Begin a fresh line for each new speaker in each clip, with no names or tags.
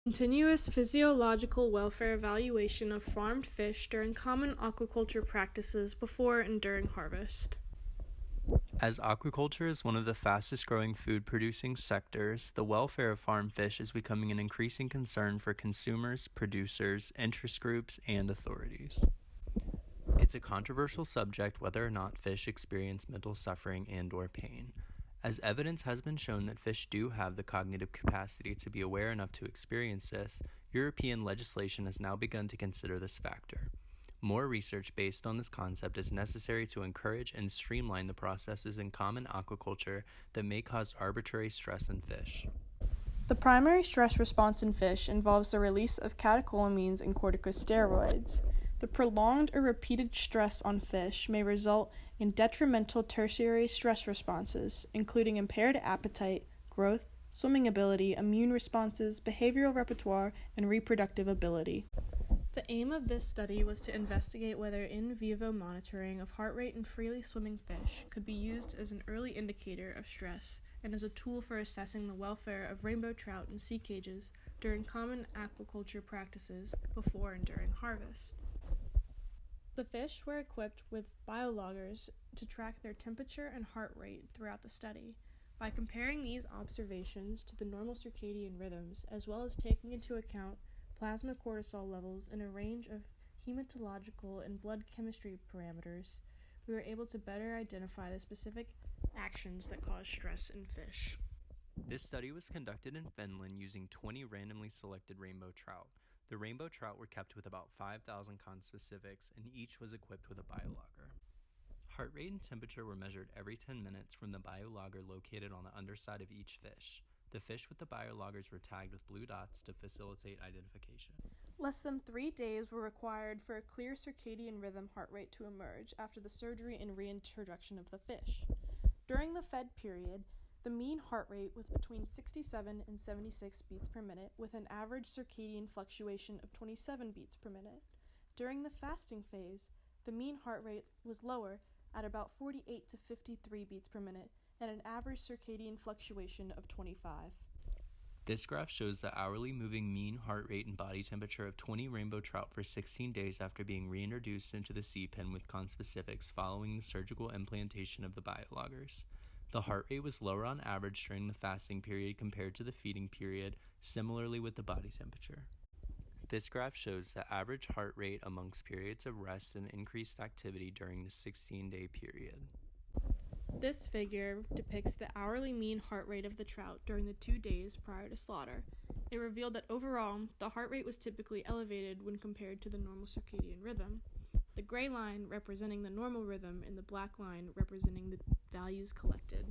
Continuous physiological welfare evaluation of farmed fish during common aquaculture practices before and during harvest.
As aquaculture is one of the fastest growing food producing sectors, the welfare of farm fish is becoming an increasing concern for consumers, producers, interest groups, and authorities. It's a controversial subject whether or not fish experience mental suffering and/or pain. As evidence has been shown that fish do have the cognitive capacity to be aware enough to experience this, European legislation has now begun to consider this factor. More research based on this concept is necessary to encourage and streamline the processes in common aquaculture that may cause arbitrary stress in fish.
The primary stress response in fish involves the release of catecholamines and corticosteroids. The prolonged or repeated stress on fish may result in detrimental tertiary stress responses, including impaired appetite, growth, swimming ability, immune responses, behavioral repertoire, and reproductive ability. The aim of this study was to investigate whether in vivo monitoring of heart rate in freely swimming fish could be used as an early indicator of stress and as a tool for assessing the welfare of rainbow trout in sea cages during common aquaculture practices before and during harvest. The fish were equipped with biologgers to track their temperature and heart rate throughout the study. By comparing these observations to the normal circadian rhythms, as well as taking into account plasma cortisol levels in a range of hematological and blood chemistry parameters, we were able to better identify the specific actions that cause stress in fish.
This study was conducted in Finland using 20 randomly selected rainbow trout. The rainbow trout were kept with about 5,000 conspecifics, and each was equipped with a biologger. Heart rate and temperature were measured every 10 minutes from the biologger located on the underside of each fish. The fish with the biologgers were tagged with blue dots to facilitate identification.
Less than 3 days were required for a clear circadian rhythm heart rate to emerge after the surgery and reintroduction of the fish. During the fed period, the mean heart rate was between 67 and 76 beats per minute, with an average circadian fluctuation of 27 beats per minute. During the fasting phase, the mean heart rate was lower at about 48 to 53 beats per minute, and an average circadian fluctuation of 25.
This graph shows the hourly moving mean heart rate and body temperature of 20 rainbow trout for 16 days after being reintroduced into the sea pen with conspecifics following the surgical implantation of the biologgers. The heart rate was lower on average during the fasting period compared to the feeding period, similarly with the body temperature. This graph shows the average heart rate amongst periods of rest and increased activity during the 16-day period.
This figure depicts the hourly mean heart rate of the trout during the 2 days prior to slaughter. It revealed that overall, the heart rate was typically elevated when compared to the normal circadian rhythm, the gray line representing the normal rhythm and the black line representing the values collected.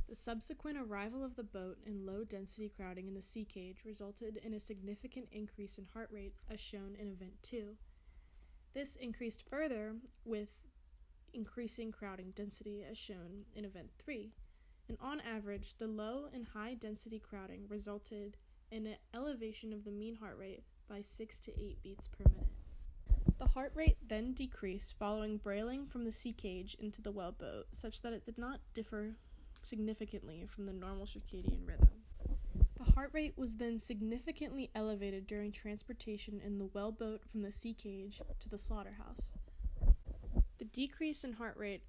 The subsequent arrival of the boat and low-density crowding in the sea cage resulted in a significant increase in heart rate, as shown in Event 2. This increased further with increasing crowding density, as shown in Event 3. And on average, the low and high density crowding resulted in an elevation of the mean heart rate by 6 to 8 beats per minute. The heart rate then decreased following brailing from the sea cage into the wellboat, such that it did not differ significantly from the normal circadian rhythm. The heart rate was then significantly elevated during transportation in the wellboat from the sea cage to the slaughterhouse. The decrease in heart rate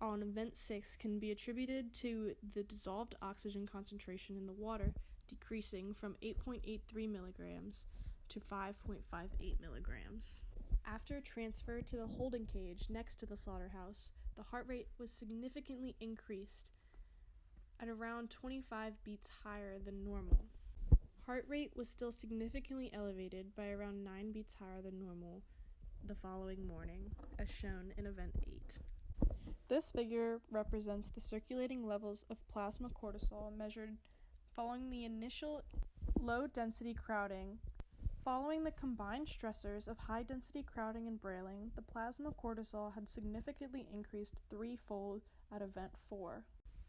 on Event 6 can be attributed to the dissolved oxygen concentration in the water decreasing from 8.83 milligrams to 5.58 milligrams. After transfer to the holding cage next to the slaughterhouse, the heart rate was significantly increased at around 25 beats higher than normal. Heart rate was still significantly elevated by around 9 beats higher than normal the following morning, as shown in Event 8. This figure represents the circulating levels of plasma cortisol measured following the initial low-density crowding. Following the combined stressors of high-density crowding and brailing, the plasma cortisol had significantly increased threefold at Event 4.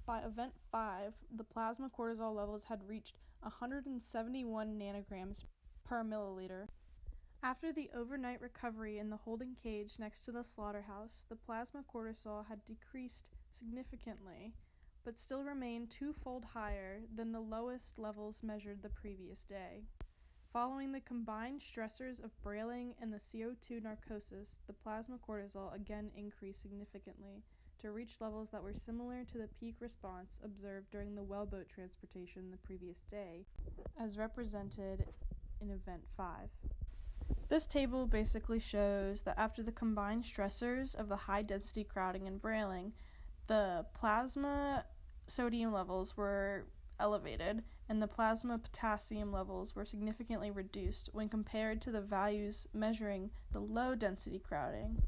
By Event 5, the plasma cortisol levels had reached 171 nanograms per milliliter. After the overnight recovery in the holding cage next to the slaughterhouse, the plasma cortisol had decreased significantly, but still remained twofold higher than the lowest levels measured the previous day. Following the combined stressors of brailing and the CO2 narcosis, the plasma cortisol again increased significantly to reach levels that were similar to the peak response observed during the wellboat transportation the previous day, as represented in Event 5. This table basically shows that after the combined stressors of the high-density crowding and brailing, the plasma sodium levels were elevated and the plasma potassium levels were significantly reduced when compared to the values measuring the low-density crowding.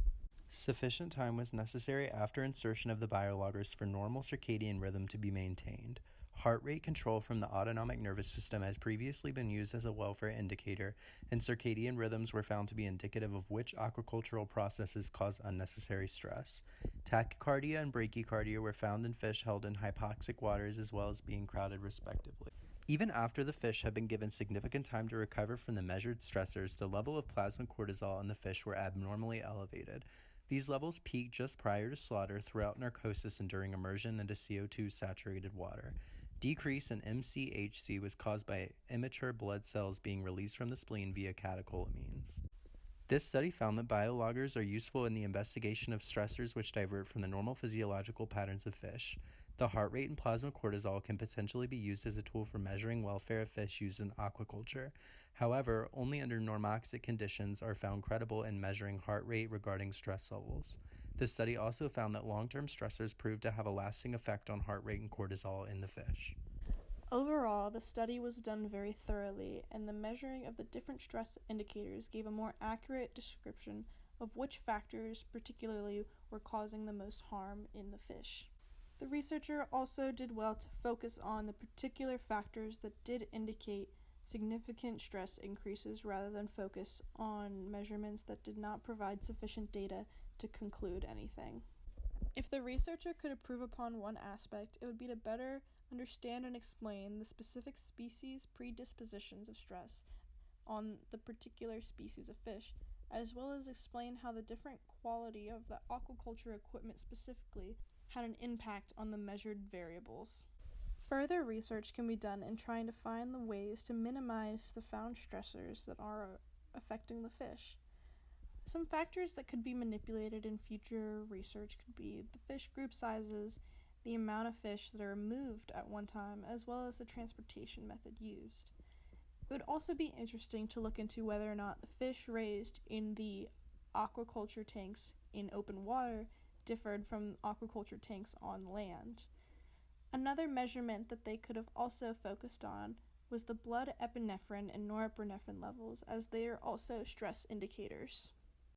Sufficient time was necessary after insertion of the biologgers for normal circadian rhythm to be maintained. Heart rate control from the autonomic nervous system has previously been used as a welfare indicator, and circadian rhythms were found to be indicative of which aquacultural processes cause unnecessary stress. Tachycardia and bradycardia were found in fish held in hypoxic waters as well as being crowded respectively. Even after the fish had been given significant time to recover from the measured stressors, the level of plasma cortisol in the fish were abnormally elevated. These levels peaked just prior to slaughter, throughout narcosis, and during immersion into CO2-saturated water. Decrease in MCHC was caused by immature blood cells being released from the spleen via catecholamines. This study found that biologgers are useful in the investigation of stressors which divert from the normal physiological patterns of fish. The heart rate and plasma cortisol can potentially be used as a tool for measuring welfare of fish used in aquaculture. However, only under normoxic conditions are found credible in measuring heart rate regarding stress levels. The study also found that long-term stressors proved to have a lasting effect on heart rate and cortisol in the fish.
Overall, the study was done very thoroughly, and the measuring of the different stress indicators gave a more accurate description of which factors particularly were causing the most harm in the fish. The researcher also did well to focus on the particular factors that did indicate significant stress increases rather than focus on measurements that did not provide sufficient data to conclude anything. If the researcher could improve upon one aspect, it would be to better understand and explain the specific species predispositions of stress on the particular species of fish, as well as explain how the different quality of the aquaculture equipment specifically had an impact on the measured variables. Further research can be done in trying to find the ways to minimize the found stressors that are affecting the fish. Some factors that could be manipulated in future research could be the fish group sizes, the amount of fish that are removed at one time, as well as the transportation method used. It would also be interesting to look into whether or not the fish raised in the aquaculture tanks in open water differed from aquaculture tanks on land. Another measurement that they could have also focused on was the blood epinephrine and norepinephrine levels, as they are also stress indicators.